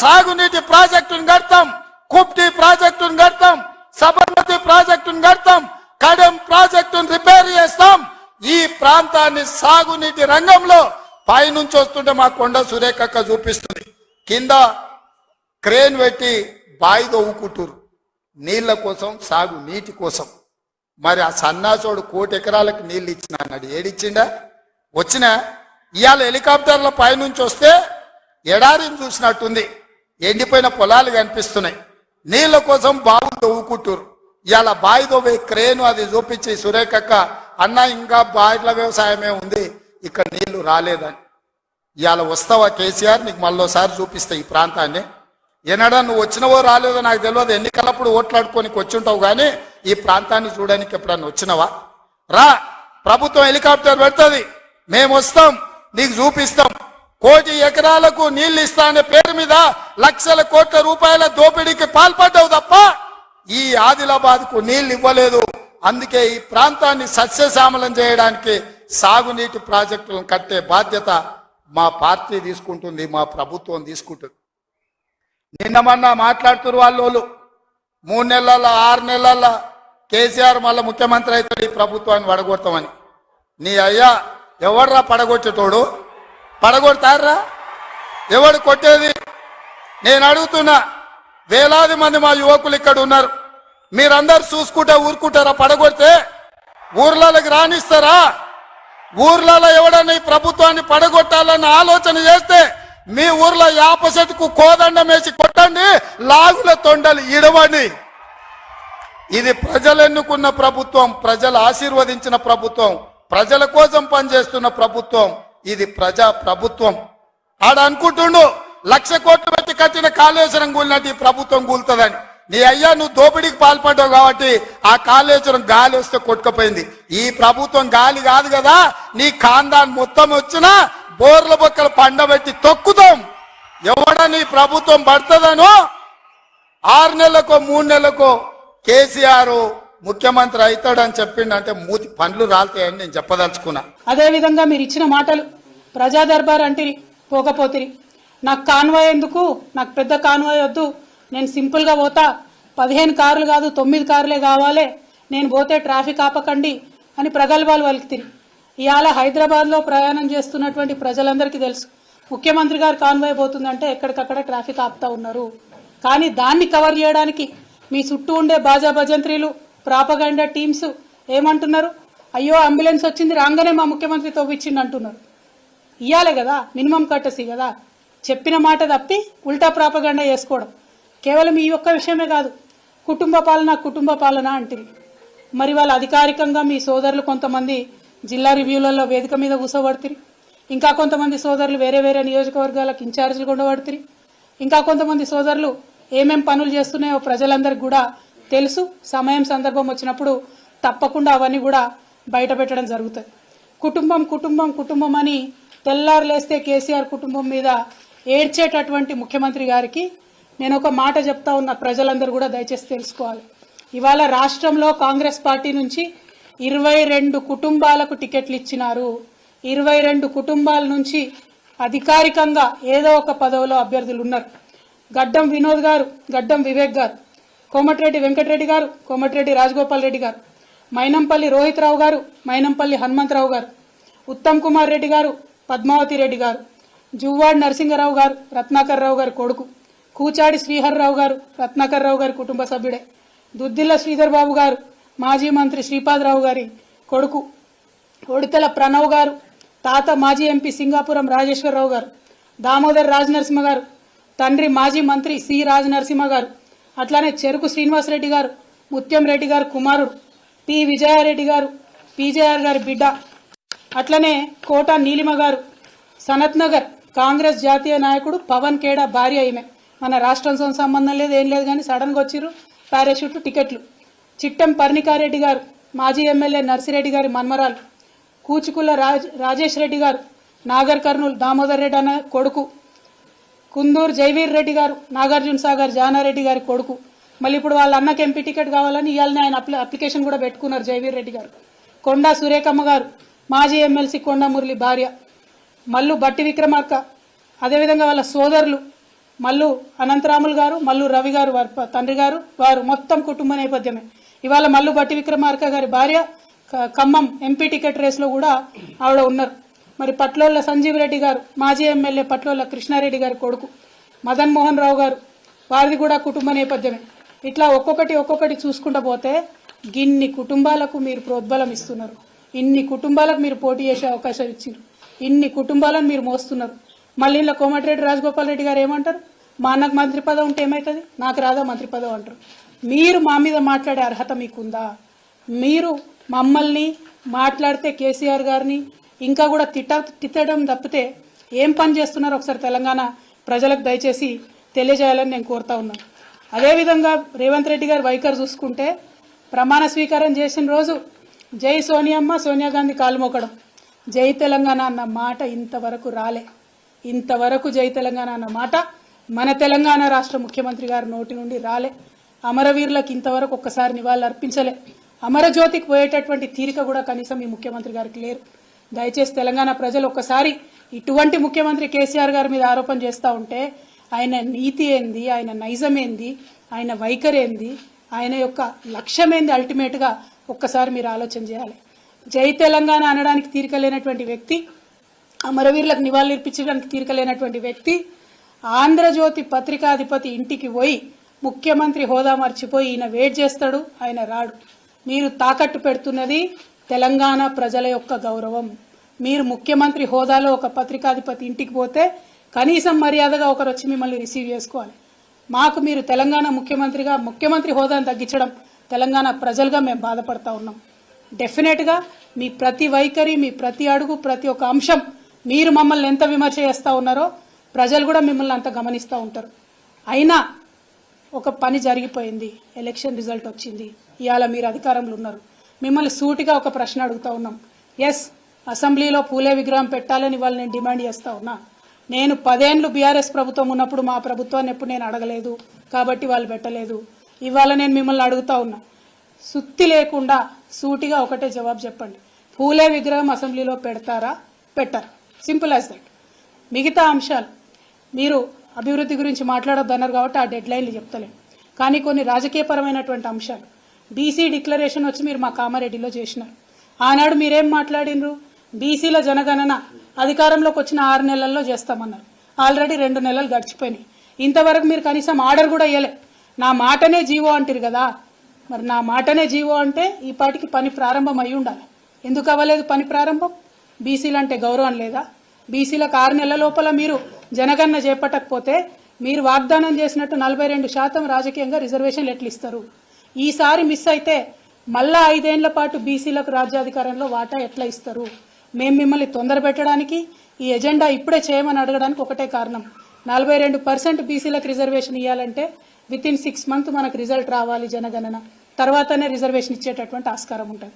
సాగునీటి ప్రాజెక్టును కడతాం, కుప్టి ప్రాజెక్టును కడతాం, సబర్మతి ప్రాజెక్టును కడతాం, కడెం ప్రాజెక్టును రిపేర్ చేస్తాం. ఈ ప్రాంతాన్ని సాగునీటి రంగంలో పైనుంచి వస్తుంటే మా కొండ సురేఖక్క చూపిస్తుంది, కింద క్రేన్ పెట్టి బాయి దవ్వుకుంటారు నీళ్ల కోసం, సాగు నీటి కోసం. మరి ఆ సన్నాసోడు 1 కోటి ఎకరాలకు నీళ్ళు ఇచ్చిన అన్నాడు, ఏడిచ్చిండా? వచ్చినా ఇవాళ హెలికాప్టర్ల పైనుంచి వస్తే ఎడారిని చూసినట్టుంది, ఎండిపోయిన పొలాలు కనిపిస్తున్నాయి. నీళ్ల కోసం బావులు దవ్వుకుంటారు. ఇవాళ బావి దవ్వే క్రేను అది చూపించి సురేఖక్క అన్న ఇంకా బాయిల వ్యవసాయమే ఉంది, ఇక్కడ నీళ్లు రాలేదని. ఇవాళ వస్తావా కేసీఆర్, నీకు మళ్ళోసారి చూపిస్తా ఈ ప్రాంతాన్ని. ఏనాడా నువ్వు వచ్చినవో రాలేదో నాకు తెలియదు, ఎన్నికలప్పుడు ఓట్లాడుకోనికి వచ్చి ఉంటావు, కానీ ఈ ప్రాంతాన్ని చూడడానికి ఎప్పుడన్నా వచ్చినవా? రా, ప్రభుత్వం హెలికాప్టర్ పెడుతుంది, మేము వస్తాం, నీకు చూపిస్తాం. 1 కోటి ఎకరాలకు నీళ్లు ఇస్తా అనే పేరు మీద లక్షల కోట్ల రూపాయల దోపిడీకి పాల్పడ్డావు తప్ప ఈ ఆదిలాబాద్ కు నీళ్లు ఇవ్వలేదు. అందుకే ఈ ప్రాంతాన్ని సస్యశ్యామలం చేయడానికి సాగునీటి ప్రాజెక్టులను కట్టే బాధ్యత మా పార్టీ తీసుకుంటుంది, మా ప్రభుత్వం తీసుకుంటుంది. నిన్న మొన్న మాట్లాడుతున్నారు వాళ్ళు 3 నెలల 6 నెలల కేసీఆర్ మళ్ళీ ముఖ్యమంత్రి అవుతాడు, ఈ ప్రభుత్వాన్ని పడగొడతామని. నీ అయ్యా ఎవడ్రా పడగొట్టేటోడు? పడగొడతారా? ఎవడు కొట్టేది? నేను అడుగుతున్నా, వేలాది మంది మా యువకులు ఇక్కడ ఉన్నారు, మీరందరూ చూసుకుంటే ఊరుకుంటారా? పడగొడితే ఊర్లలోకి రానిస్తారా? ఊర్లలో ఎవడన్నా ఈ ప్రభుత్వాన్ని పడగొట్టాలన్న ఆలోచన చేస్తే మీ ఊర్లో యాప చెట్టుకు కోదండం వేసి కొట్టండి, లాగుల తొండలు ఇడవండి. ఇది ప్రజలు ఎన్నుకున్న ప్రభుత్వం, ప్రజలు ఆశీర్వదించిన ప్రభుత్వం, ప్రజల కోసం పనిచేస్తున్న ప్రభుత్వం. ఇది ప్రజా ప్రభుత్వం. ఆడ అనుకుంటుండు 1,00,000 కోట్లు పెట్టి కట్టిన కాళేశ్వరం కూలినట్టు ఈ ప్రభుత్వం కూలుతుందని. నీ అయ్యా నువ్వు దోపిడీకి పాల్పడ్డావు కాబట్టి ఆ కాళేశ్వరం గాలి వస్తే కొట్టుకుపోయింది. ఈ ప్రభుత్వం గాలి కాదు కదా, నీ ఖాందాన్ మొత్తం వచ్చినా బోర్ల బొక్కలు పండబెట్టి తొక్కుతాం. ఎవడని ప్రభుత్వం పడుతుందనో 6 నెలలకో 3 నెలలకో కేసీఆర్ ముఖ్యమంత్రి అవుతాడని చెప్పిండంటే మూతి పండ్లు రాలుతాయని నేను చెప్పదలుచుకున్నా. అదే విధంగా మీరు ఇచ్చిన మాటలు ప్రజా దర్బార్ అంటిరి, పోకపోతిరి. నాకు కాన్వాయ్ ఎందుకు, నాకు పెద్ద కాన్వాయ్ వద్దు, నేను సింపుల్గా పోతా, 15 కార్లు కాదు 9 కార్లే కావాలి, నేను పోతే ట్రాఫిక్ ఆపకండి అని ప్రగల్భాలు పలుకుతిరి. ఇవాళ హైదరాబాద్లో ప్రయాణం చేస్తున్నటువంటి ప్రజలందరికీ తెలుసు, ముఖ్యమంత్రి గారు కాన్వాయ్ పోతుందంటే ఎక్కడికక్కడ ట్రాఫిక్ ఆపుతా ఉన్నారు. కానీ దాన్ని కవర్ చేయడానికి మీ చుట్టూ ఉండే బాజా భజంత్రీలు, ప్రాపగండా టీమ్స్ ఏమంటున్నారు? అయ్యో అంబులెన్స్ వచ్చింది రాగానే మా ముఖ్యమంత్రి తవ్విచ్చింది అంటున్నారు. ఇవ్వాలి కదా, మినిమం కట్టసి కదా. చెప్పిన మాట తప్పి ఉల్టా ప్రాపగండా చేసుకోవడం. కేవలం ఈ ఒక్క విషయమే కాదు, కుటుంబ పాలన అంటుంది. మరి వాళ్ళు అధికారికంగా మీ సోదరులు కొంతమంది జిల్లా రివ్యూలలో వేదిక మీద కూర్చోబడుతుంది, ఇంకా కొంతమంది సోదరులు వేరే వేరే నియోజకవర్గాలకు ఇన్ఛార్జీలు ఉండబడుతుంది, ఇంకా కొంతమంది సోదరులు ఏమేం పనులు చేస్తున్నాయో ప్రజలందరికీ కూడా తెలుసు. సమయం సందర్భం వచ్చినప్పుడు తప్పకుండా అవన్నీ కూడా బయట పెట్టడం జరుగుతుంది. కుటుంబం కుటుంబం కుటుంబం అని తెల్లారులేస్తే కేసీఆర్ కుటుంబం మీద ఏడ్చేటటువంటి ముఖ్యమంత్రి గారికి నేను ఒక మాట చెప్తా ఉన్న, ప్రజలందరూ కూడా దయచేసి తెలుసుకోవాలి. ఇవాళ రాష్ట్రంలో కాంగ్రెస్ పార్టీ నుంచి 22 కుటుంబాలకు టికెట్లు ఇచ్చినారు. 22 కుటుంబాల నుంచి అధికారికంగా ఏదో ఒక పదవిలో అభ్యర్థులు ఉన్నారు. గడ్డం వినోద్ గారు, గడ్డం వివేక్ గారు, కోమటిరెడ్డి వెంకటరెడ్డి గారు, కోమటిరెడ్డి రాజగోపాల్ రెడ్డి గారు, మైనంపల్లి రోహిత్ రావు గారు, మైనంపల్లి హనుమంతరావు గారు, ఉత్తమ్ కుమార్ రెడ్డి గారు, పద్మావతి రెడ్డి గారు, జువ్వాడి నరసింగరావు గారు, రత్నాకర్ రావు గారి కొడుకు, కూచాడి శ్రీహర్రావు గారు, రత్నాకర్ రావు గారి కుటుంబ సభ్యుడే, దుద్దిల్ల శ్రీధర్ బాబు గారు, మాజీ మంత్రి శ్రీపాదరావు గారి కొడుకు, ఒడితెల ప్రణవ్ గారు, తాత మాజీ ఎంపీ సింగాపురం రాజేశ్వరరావు గారు, దామోదర్ రాజనరసింహ గారు, తండ్రి మాజీ మంత్రి సి రాజనరసింహ గారు, అట్లానే చెరుకు శ్రీనివాసరెడ్డి గారు, ముత్యం రెడ్డి గారు కుమారుడు, పి విజయారెడ్డి గారు, పీజేఆర్ గారి బిడ్డ, అట్లనే కోట నీలిమ గారు, సనత్ నగర్ కాంగ్రెస్ జాతీయ నాయకుడు పవన్ ఖేడా భార్య. ఈమె మన రాష్ట్రంతో సంబంధం లేదు, ఏం లేదు, కానీ సడన్గా వచ్చిర్రు పారాషూట్ టికెట్లు. చిట్టం పర్ణికారెడ్డి గారు, మాజీ ఎమ్మెల్యే నర్సిరెడ్డి గారి మన్మరాలు, కూచుకుల్ల రాజేష్ రెడ్డి గారు, నాగర్ కర్నూలు దామోదర్ రెడ్డి అన్న కొడుకు, కుందూరు జైవీర్ రెడ్డి గారు, నాగార్జున సాగర్ జానారెడ్డి గారి కొడుకు. మళ్ళీ ఇప్పుడు వాళ్ళ అన్నకి ఎంపీ టికెట్ కావాలని ఇవాళ ఆయన అప్లికేషన్ కూడా పెట్టుకున్నారు జైవీర్ రెడ్డి గారు. కొండా సురేఖమ్మ గారు, మాజీ ఎమ్మెల్సీ కొండా మురళి భార్య, మల్లు బట్టి విక్రమార్క, అదేవిధంగా వాళ్ళ సోదరులు మల్లు అనంతరాములు గారు, మల్లు రవి గారు వారి తండ్రి గారు, వారు మొత్తం కుటుంబ నేపథ్యమే. ఇవాళ మల్లు బట్టి విక్రమార్క గారి భార్య ఖమ్మం ఎంపీ టికెట్ రేసులో కూడా ఆవిడ ఉన్నారు. మరి పట్లోళ్ళ సంజీవ్ రెడ్డి గారు మాజీ ఎమ్మెల్యే పట్లోళ్ళ కృష్ణారెడ్డి గారి కొడుకు, మదన్ మోహన్ రావు గారు వారిది కూడా కుటుంబ నేపథ్యమే. ఇట్లా ఒక్కొక్కటి చూసుకుంటూ పోతే గిన్ని కుటుంబాలకు మీరు ప్రోద్బలం ఇస్తున్నారు, ఇన్ని కుటుంబాలకు మీరు పోటీ చేసే అవకాశం ఇచ్చారు, ఇన్ని కుటుంబాలను మీరు మోస్తున్నారు. మళ్ళీ ఇలా కోమటిరెడ్డి రాజగోపాల్ రెడ్డి గారు ఏమంటారు, మా అన్నకు మంత్రి పదవి ఉంటే ఏమవుతుంది, నాకు రాదా మంత్రి పదవి అంటారు. మీరు మా మీద మాట్లాడే అర్హత మీకుందా? మీరు మమ్మల్ని మాట్లాడితే కేసీఆర్ గారిని ఇంకా కూడా తిట్టడం తప్పితే ఏం పని చేస్తున్నారో ఒకసారి తెలంగాణ ప్రజలకు దయచేసి తెలియజేయాలని నేను కోరుతా ఉన్నాను. అదేవిధంగా రేవంత్ రెడ్డి గారు వైఖరి చూసుకుంటే ప్రమాణ స్వీకారం చేసిన రోజు జై సోనియమ్మ, సోనియా గాంధీ కాలు మోకడం, జై తెలంగాణ అన్న మాట ఇంతవరకు రాలే. ఇంతవరకు జై తెలంగాణ అన్న మాట మన తెలంగాణ రాష్ట్ర ముఖ్యమంత్రి గారి నోటి నుండి రాలే. అమరవీరులకు ఇంతవరకు ఒక్కసారి నివాళులు అర్పించలే. అమరజ్యోతికి పోయేటటువంటి తీరిక కూడా కనీసం ఈ ముఖ్యమంత్రి గారికి లేరు. దయచేసి తెలంగాణ ప్రజలు ఒక్కసారి ఇటువంటి ముఖ్యమంత్రి కేసీఆర్ గారి మీద ఆరోపణ చేస్తూ ఉంటే ఆయన నీతి ఏంది, ఆయన నైజం ఏంది, ఆయన వైఖరి ఏంది, ఆయన యొక్క లక్ష్యం ఏంది, అల్టిమేట్గా ఒక్కసారి మీరు ఆలోచన చేయాలి. జై తెలంగాణ అనడానికి తీరిక లేనటువంటి వ్యక్తి, అమరవీరులకు నివాళులు ఇర్పించడానికి తీరిక లేనటువంటి వ్యక్తి ఆంధ్రజ్యోతి పత్రికాధిపతి ఇంటికి పోయి ముఖ్యమంత్రి హోదా మర్చిపోయి ఈయన వెయిట్ చేస్తాడు, ఆయన రాడు. మీరు తాకట్టు పెడుతున్నది తెలంగాణ ప్రజల యొక్క గౌరవం. మీరు ముఖ్యమంత్రి హోదాలో ఒక పత్రికాధిపతి ఇంటికి పోతే కనీసం మర్యాదగా ఒకరు వచ్చి మిమ్మల్ని రిసీవ్ చేసుకోవాలి. మాకు మీరు తెలంగాణ ముఖ్యమంత్రిగా ముఖ్యమంత్రి హోదాను తగ్గించడం తెలంగాణ ప్రజలుగా మేము బాధపడతా ఉన్నాం. డెఫినెట్గా మీ ప్రతి వైఖరి, మీ ప్రతి అడుగు, ప్రతి ఒక్క అంశం మీరు మమ్మల్ని ఎంత విమర్శ చేస్తూ ఉన్నారో ప్రజలు కూడా మిమ్మల్ని అంత గమనిస్తూ ఉంటారు. అయినా ఒక పని జరిగిపోయింది, ఎలక్షన్ రిజల్ట్ వచ్చింది, ఇవాళ మీరు అధికారంలో ఉన్నారు. మిమ్మల్ని సూటిగా ఒక ప్రశ్న అడుగుతా ఉన్నాం. ఎస్, అసెంబ్లీలో పూలే విగ్రహం పెట్టాలని వాళ్ళు నేను డిమాండ్ చేస్తా ఉన్నా. నేను 10 ఏళ్ళు బీఆర్ఎస్ ప్రభుత్వం ఉన్నప్పుడు మా ప్రభుత్వాన్ని ఎప్పుడు నేను అడగలేదు కాబట్టి వాళ్ళు పెట్టలేదు. ఇవాళ నేను మిమ్మల్ని అడుగుతా ఉన్నా, సుత్తి లేకుండా సూటిగా ఒకటే జవాబు చెప్పండి. పూలే విగ్రహం అసెంబ్లీలో పెడతారా, పెట్టారా? Simple as that. మిగతా అంశాలు మీరు అభివృద్ధి గురించి మాట్లాడొద్దన్నారు కాబట్టి ఆ డెడ్ లైన్లు చెప్తలేను. కానీ కొన్ని రాజకీయపరమైనటువంటి అంశాలు, బీసీ డిక్లరేషన్ వచ్చి మీరు మా కామారెడ్డిలో చేసినారు. ఆనాడు మీరేం మాట్లాడినరు? బీసీల జనగణన అధికారంలోకి వచ్చిన 6 నెలల్లో చేస్తామన్నారు. ఆల్రెడీ 2 నెలలు గడిచిపోయినాయి. ఇంతవరకు మీరు కనీసం ఆర్డర్ కూడా ఇవ్వలే. నా మాటనే జీవో అంటారు కదా, మరి నా మాటనే జీవో అంటే ఈ పాటికి పని ప్రారంభం అయి ఉండాలి. ఎందుకు అవ్వలేదు పని ప్రారంభం? బీసీలు అంటే గౌరవం లేదా? బీసీలకు 6 నెలల లోపల మీరు జనగణన చేపట్టకపోతే మీరు వాగ్దానం చేసినట్టు 42% రాజకీయంగా రిజర్వేషన్లు ఎట్లు ఇస్తారు? ఈసారి మిస్ అయితే మళ్ళా 5 ఏళ్ల పాటు బీసీలకు రాజ్యాధికారంలో వాటా ఎట్లా ఇస్తారు? మేము మిమ్మల్ని తొందర పెట్టడానికి ఈ ఎజెండా ఇప్పుడే చేయమని అడగడానికి ఒకటే కారణం. 42% బీసీలకు రిజర్వేషన్ ఇవ్వాలంటే విత్ ఇన్ 6 months మనకు రిజల్ట్ రావాలి జనగణన, తర్వాతనే రిజర్వేషన్ ఇచ్చేటటువంటి ఆస్కారం ఉంటుంది.